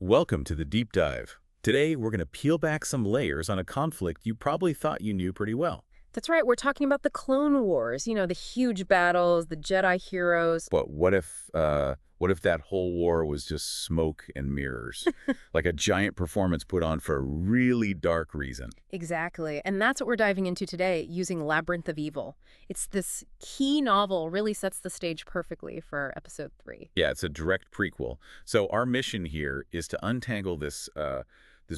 Welcome to the Deep Dive. Today, we're going to peel back some layers on a conflict you probably thought you knew pretty well. That's right, we're talking about the Clone Wars, the huge battles, the Jedi heroes. But what if that whole war was just smoke and mirrors? Like a giant performance put on for a really dark reason. Exactly, and that's what we're diving into today, using Labyrinth of Evil. It's this key novel, really sets the stage perfectly for Episode 3. Yeah, it's a direct prequel. So our mission here is to untangle this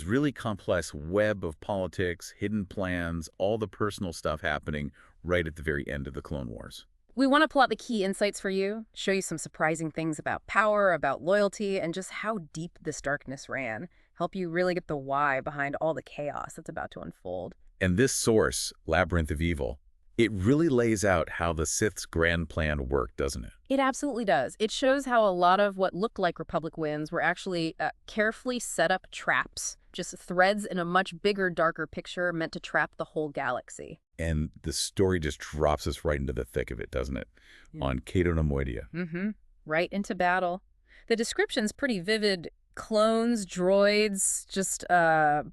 really complex web of politics, hidden plans, all the personal stuff happening right at the very end of the Clone Wars. We want to pull out the key insights for you, show you some surprising things about power, about loyalty, and just how deep this darkness ran. Help you really get the why behind all the chaos that's about to unfold. And this source, Labyrinth of Evil, it really lays out how the Sith's grand plan worked, doesn't it? It absolutely does. It shows how a lot of what looked like Republic wins were actually carefully set up traps, just threads in a much bigger, darker picture meant to trap the whole galaxy. And the story just drops us right into the thick of it, doesn't it? Yeah. On Cato Neimoidia. Right into battle. The description's pretty vivid. Clones, droids, just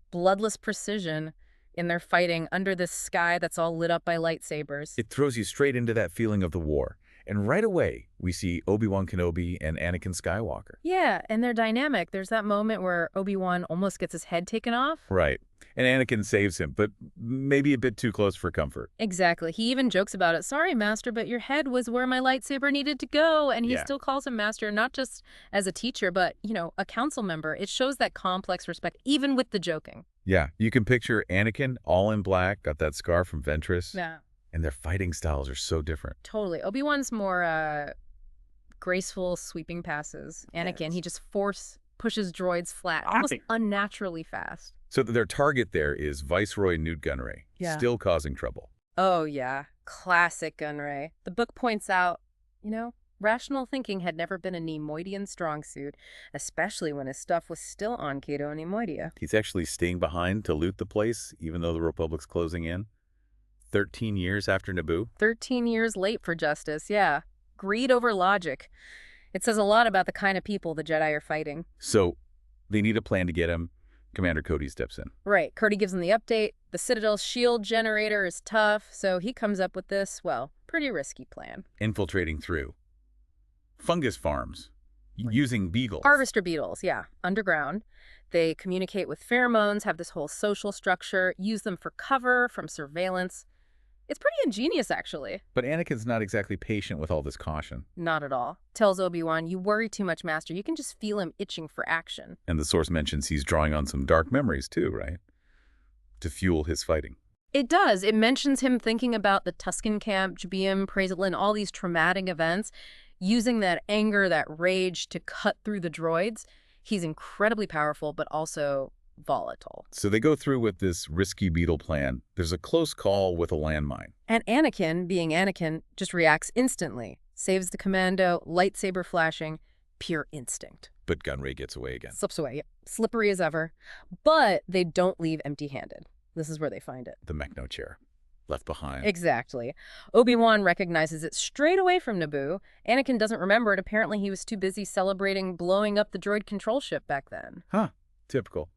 bloodless precision in their fighting under this sky that's all lit up by lightsabers. It throws you straight into that feeling of the war. And right away, we see Obi-Wan Kenobi and Anakin Skywalker. Yeah, and they're dynamic. There's that moment where Obi-Wan almost gets his head taken off. Right. And Anakin saves him, but maybe a bit too close for comfort. Exactly. He even jokes about it. Sorry, Master, but your head was where my lightsaber needed to go. And he still calls him Master, not just as a teacher, but, a council member. It shows that complex respect, even with the joking. Yeah, you can picture Anakin all in black, got that scar from Ventress. Yeah. And their fighting styles are so different. Totally. Obi-Wan's more graceful, sweeping passes. Anakin, he just pushes droids flat, almost unnaturally fast. So their target there is Viceroy Newt Gunray, still causing trouble. Oh, yeah. Classic Gunray. The book points out, rational thinking had never been a Neimoidian strong suit, especially when his stuff was still on Cato Neimoidia. He's actually staying behind to loot the place, even though the Republic's closing in. 13 years after Naboo. 13 years late for justice, yeah. Greed over logic. It says a lot about the kind of people the Jedi are fighting. So they need a plan to get him. Commander Cody steps in. Right. Cody gives him the update. The Citadel's shield generator is tough, so he comes up with this, pretty risky plan. Infiltrating through fungus farms, using beetles. Harvester beetles, yeah. Underground. They communicate with pheromones, have this whole social structure, use them for cover, from surveillance. It's pretty ingenious, actually. But Anakin's not exactly patient with all this caution. Not at all. Tells Obi-Wan, you worry too much, Master. You can just feel him itching for action. And the source mentions he's drawing on some dark memories too, right? To fuel his fighting. It does. It mentions him thinking about the Tusken camp, Jabium, Praeslin, all these traumatic events, using that anger, that rage to cut through the droids. He's incredibly powerful, but also volatile. So they go through with this risky beetle plan. There's a close call with a landmine. And Anakin, being Anakin, just reacts instantly. Saves the commando, lightsaber flashing, pure instinct. But Gunray gets away again. Slips away, yep. Slippery as ever. But they don't leave empty-handed. This is where they find it. The mechno-chair. Left behind. Exactly. Obi-Wan recognizes it straight away from Naboo. Anakin doesn't remember it. Apparently he was too busy celebrating blowing up the droid control ship back then. Huh. Typical.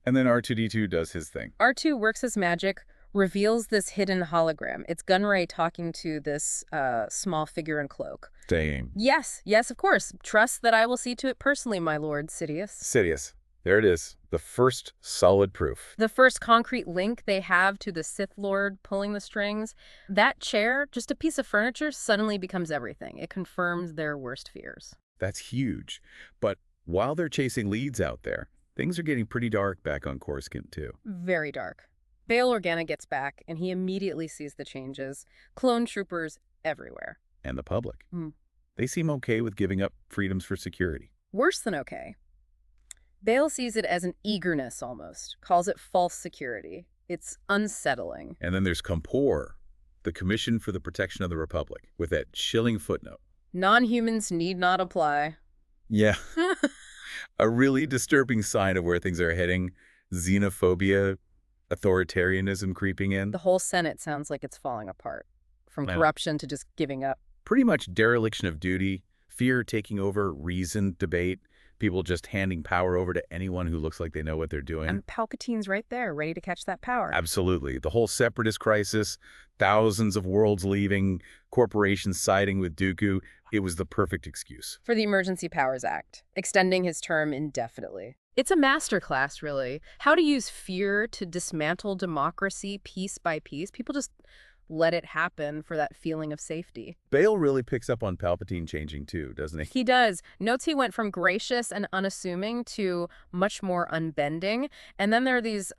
And then R2-D2 does his thing. R2 works his magic, reveals this hidden hologram. It's Gunray talking to this small figure in cloak. Saying. Yes, of course. Trust that I will see to it personally, my lord, Sidious. Sidious. There it is. The first solid proof. The first concrete link they have to the Sith Lord pulling the strings. That chair, just a piece of furniture, suddenly becomes everything. It confirms their worst fears. That's huge. But while they're chasing leads out there, things are getting pretty dark back on Coruscant, too. Very dark. Bail Organa gets back, and he immediately sees the changes. Clone troopers everywhere. And the public. They seem okay with giving up freedoms for security. Worse than okay. Bail sees it as an eagerness, almost. Calls it false security. It's unsettling. And then there's Compor, the Commission for the Protection of the Republic, with that chilling footnote. Non-humans need not apply. Yeah. A really disturbing sign of where things are heading. Xenophobia, authoritarianism creeping in. The whole Senate sounds like it's falling apart. From corruption to just giving up. Pretty much dereliction of duty, fear taking over, reason, debate. People just handing power over to anyone who looks like they know what they're doing. And Palpatine's right there, ready to catch that power. Absolutely. The whole Separatist crisis, thousands of worlds leaving, corporations siding with Dooku, it was the perfect excuse. For the Emergency Powers Act, extending his term indefinitely. It's a masterclass, really. How to use fear to dismantle democracy piece by piece. People just let it happen for that feeling of safety. Bail really picks up on Palpatine changing too, doesn't he? He does. Notes he went from gracious and unassuming to much more unbending. And then there are these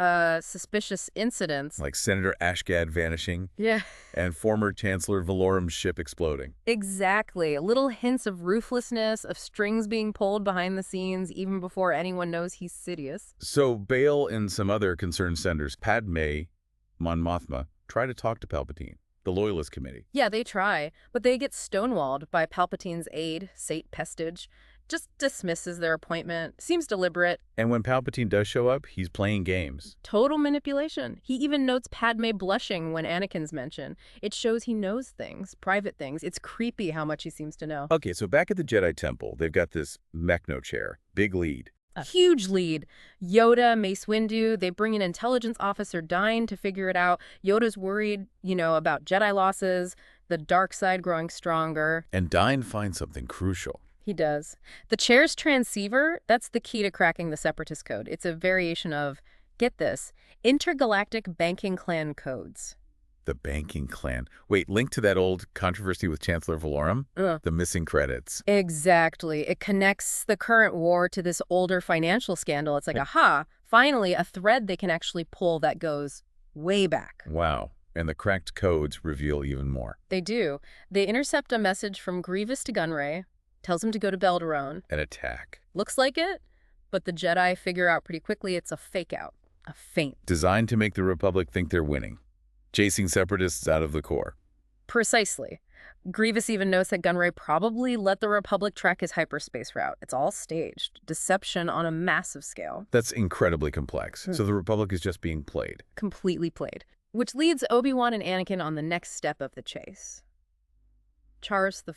suspicious incidents. Like Senator Ashgad vanishing. Yeah. And former Chancellor Valorum's ship exploding. Exactly. Little hints of ruthlessness, of strings being pulled behind the scenes even before anyone knows he's Sidious. So Bail and some other concerned senators, Padme, Mon Mothma, try to talk to Palpatine, the Loyalist Committee. Yeah, they try, but they get stonewalled by Palpatine's aide, Sate Pestage. Just dismisses their appointment, seems deliberate. And when Palpatine does show up, he's playing games. Total manipulation. He even notes Padme blushing when Anakin's mentioned. It shows he knows things, private things. It's creepy how much he seems to know. Okay, so back at the Jedi Temple, they've got this mechno-chair, big lead. A huge lead. Yoda, Mace Windu, they bring an intelligence officer dying to figure it out. Yoda's worried, about Jedi losses, the dark side growing stronger. And Dine finds something crucial. He does. The chair's transceiver, that's the key to cracking the Separatist code. It's a variation of, get this, intergalactic banking clan codes. The banking clan. Wait, linked to that old controversy with Chancellor Valorum? The missing credits. Exactly. It connects the current war to this older financial scandal. It's like, aha, finally a thread they can actually pull that goes way back. Wow. And the cracked codes reveal even more. They do. They intercept a message from Grievous to Gunray, tells him to go to Belderone. An attack. Looks like it, but the Jedi figure out pretty quickly it's a fake out, a feint. Designed to make the Republic think they're winning. Chasing Separatists out of the core. Precisely. Grievous even notes that Gunray probably let the Republic track his hyperspace route. It's all staged. Deception on a massive scale. That's incredibly complex. So the Republic is just being played. Completely played. Which leads Obi-Wan and Anakin on the next step of the chase. Charus IV.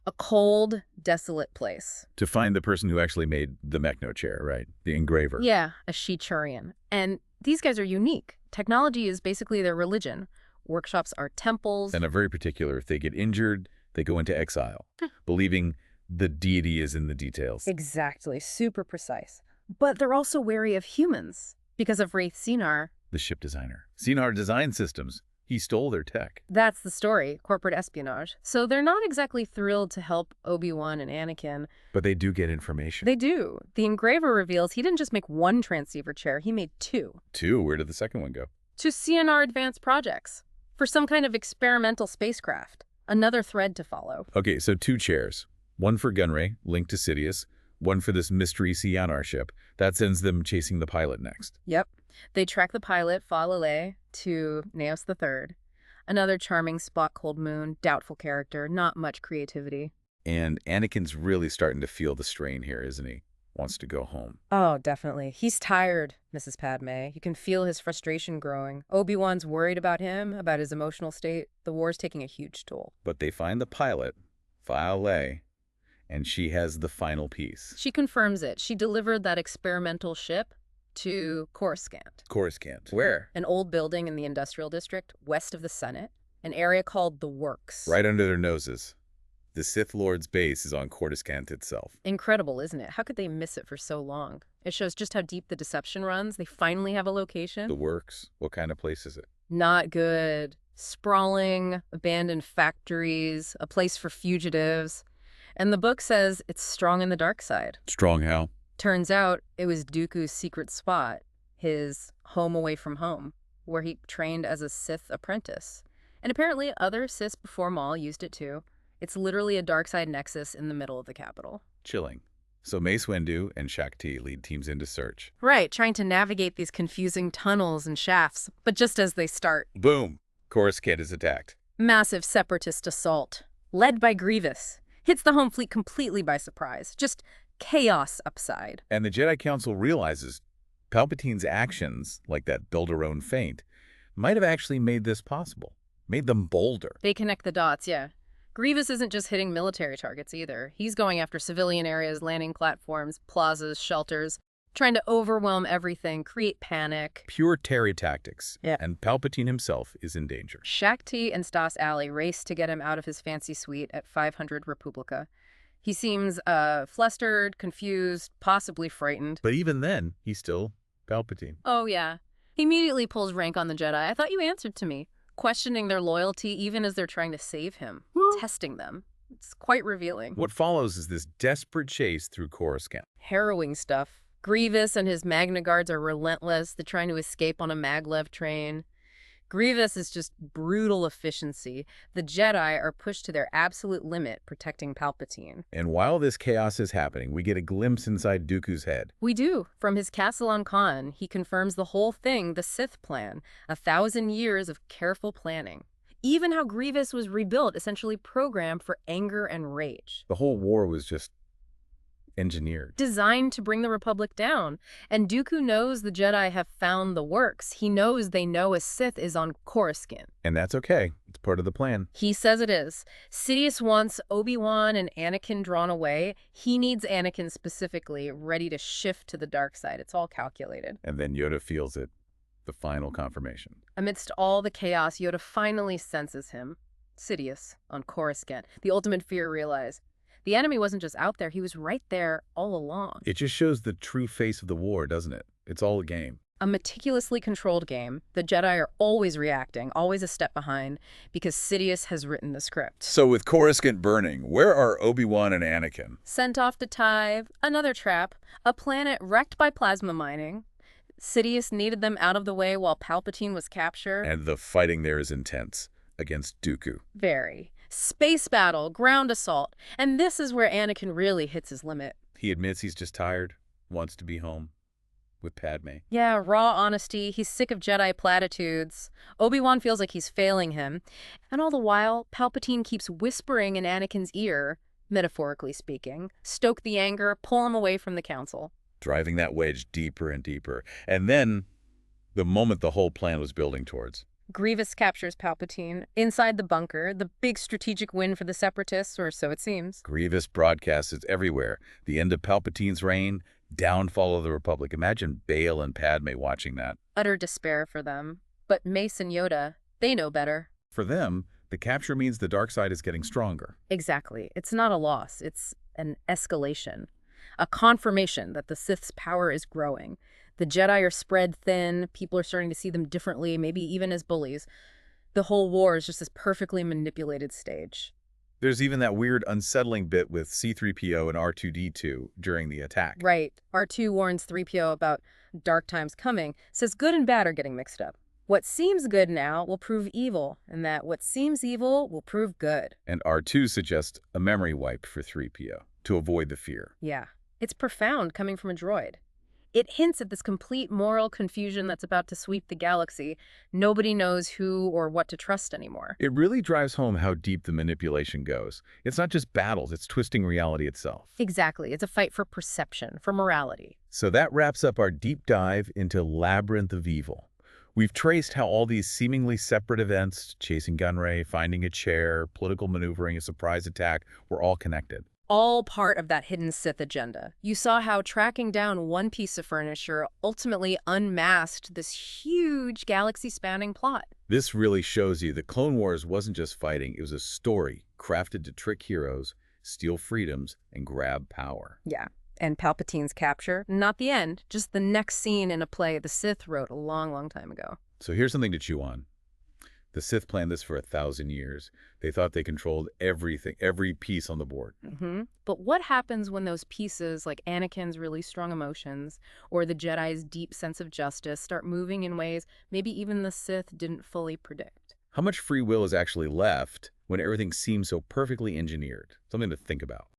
A cold, desolate place. To find the person who actually made the mechno-chair, right? The engraver. Yeah, a Shichurian. And these guys are unique. Technology is basically their religion. Workshops are temples. And are very particular. If they get injured, they go into exile, believing the deity is in the details. Exactly. Super precise. But they're also wary of humans because of Wraith Sinar. The ship designer. Sinar designed systems. He stole their tech. That's the story, corporate espionage. So they're not exactly thrilled to help Obi-Wan and Anakin. But they do get information. They do. The engraver reveals he didn't just make one transceiver chair, he made two. Two? Where did the second one go? To CNR advanced projects. For some kind of experimental spacecraft. Another thread to follow. Okay, so two chairs. One for Gunray, linked to Sidious. One for this mystery Sianar ship. That sends them chasing the pilot next. Yep. They track the pilot, Falale, to Naos III. Another charming Spock-cold moon, doubtful character, not much creativity. And Anakin's really starting to feel the strain here, isn't he? Wants to go home. Oh, definitely. He's tired, Mrs. Padme. You can feel his frustration growing. Obi-Wan's worried about him, about his emotional state. The war's taking a huge toll. But they find the pilot, Falale, and she has the final piece. She confirms it. She delivered that experimental ship to Coruscant. Coruscant. Where? An old building in the industrial district, west of the Senate. An area called the Works. Right under their noses. The Sith Lord's base is on Coruscant itself. Incredible, isn't it? How could they miss it for so long? It shows just how deep the deception runs. They finally have a location. The Works. What kind of place is it? Not good. Sprawling, abandoned factories, a place for fugitives. And the book says it's strong in the dark side. Strong how? Turns out it was Dooku's secret spot, his home away from home, where he trained as a Sith apprentice. And apparently other Siths before Maul used it too. It's literally a dark side nexus in the middle of the capital. Chilling. So Mace Windu and Shaak Ti lead teams into search. Right, trying to navigate these confusing tunnels and shafts. But just as they start, boom! Coruscant is attacked. Massive Separatist assault, led by Grievous, hits the home fleet completely by surprise. Just chaos upside. And the Jedi Council realizes Palpatine's actions, like that Belderone feint, might have actually made this possible. Made them bolder. They connect the dots, yeah. Grievous isn't just hitting military targets either. He's going after civilian areas, landing platforms, plazas, shelters, trying to overwhelm everything, create panic. Pure Terry tactics. Yeah. And Palpatine himself is in danger. Shaak Ti and Stas Alley race to get him out of his fancy suite at 500 Republica. He seems flustered, confused, possibly frightened. But even then, he's still Palpatine. Oh, yeah. He immediately pulls rank on the Jedi. I thought you answered to me. Questioning their loyalty even as they're trying to save him. Testing them. It's quite revealing. What follows is this desperate chase through Coruscant. Harrowing stuff. Grievous and his Magna Guards are relentless. They're trying to escape on a maglev train. Grievous is just brutal efficiency. The Jedi are pushed to their absolute limit protecting Palpatine. And while this chaos is happening, we get a glimpse inside Dooku's head. We do. From his castle on Khan, he confirms the whole thing, the Sith plan, 1,000 years of careful planning. Even how Grievous was rebuilt, essentially programmed for anger and rage. The whole war was just engineered. Designed to bring the Republic down. And Dooku knows the Jedi have found the works. He knows they know a Sith is on Coruscant. And that's okay. It's part of the plan. He says it is. Sidious wants Obi-Wan and Anakin drawn away. He needs Anakin specifically ready to shift to the dark side. It's all calculated. And then Yoda feels it. The final confirmation. Amidst all the chaos, Yoda finally senses him. Sidious on Coruscant. The ultimate fear realized. The enemy wasn't just out there, he was right there all along. It just shows the true face of the war, doesn't it? It's all a game. A meticulously controlled game. The Jedi are always reacting, always a step behind, because Sidious has written the script. So with Coruscant burning, where are Obi-Wan and Anakin? Sent off to Tythe, another trap, a planet wrecked by plasma mining. Sidious needed them out of the way while Palpatine was captured. And the fighting there is intense against Dooku. Very. Space battle, ground assault, and this is where Anakin really hits his limit. He admits he's just tired, wants to be home with Padme. Yeah, raw honesty. He's sick of Jedi platitudes. Obi-Wan feels like he's failing him. And all the while, Palpatine keeps whispering in Anakin's ear, metaphorically speaking, stoke the anger, pull him away from the council. Driving that wedge deeper and deeper. And then, the moment the whole plan was building towards. Grievous captures Palpatine inside the bunker, the big strategic win for the Separatists, or so it seems. Grievous broadcasts it everywhere. The end of Palpatine's reign, downfall of the Republic. Imagine Bail and Padme watching that. Utter despair for them. But Mace and Yoda, they know better. For them, the capture means the dark side is getting stronger. Exactly. It's not a loss. It's an escalation. A confirmation that the Sith's power is growing. The Jedi are spread thin, people are starting to see them differently, maybe even as bullies. The whole war is just this perfectly manipulated stage. There's even that weird unsettling bit with C-3PO and R2-D2 during the attack. Right. R2 warns 3PO about dark times coming, says good and bad are getting mixed up. What seems good now will prove evil, and that what seems evil will prove good. And R2 suggests a memory wipe for 3PO to avoid the fear. Yeah. It's profound coming from a droid. It hints at this complete moral confusion that's about to sweep the galaxy. Nobody knows who or what to trust anymore. It really drives home how deep the manipulation goes. It's not just battles, it's twisting reality itself. Exactly. It's a fight for perception, for morality. So that wraps up our deep dive into Labyrinth of Evil. We've traced how all these seemingly separate events, chasing Gunray, finding a chair, political maneuvering, a surprise attack, were all connected. All part of that hidden Sith agenda. You saw how tracking down one piece of furniture ultimately unmasked this huge galaxy-spanning plot. This really shows you that Clone Wars wasn't just fighting, it was a story crafted to trick heroes, steal freedoms, and grab power. Yeah, and Palpatine's capture, not the end, just the next scene in a play the Sith wrote a long, long time ago. So here's something to chew on. The Sith planned this for 1,000 years. They thought they controlled everything, every piece on the board. But what happens when those pieces, like Anakin's really strong emotions or the Jedi's deep sense of justice, start moving in ways maybe even the Sith didn't fully predict? How much free will is actually left when everything seems so perfectly engineered? Something to think about.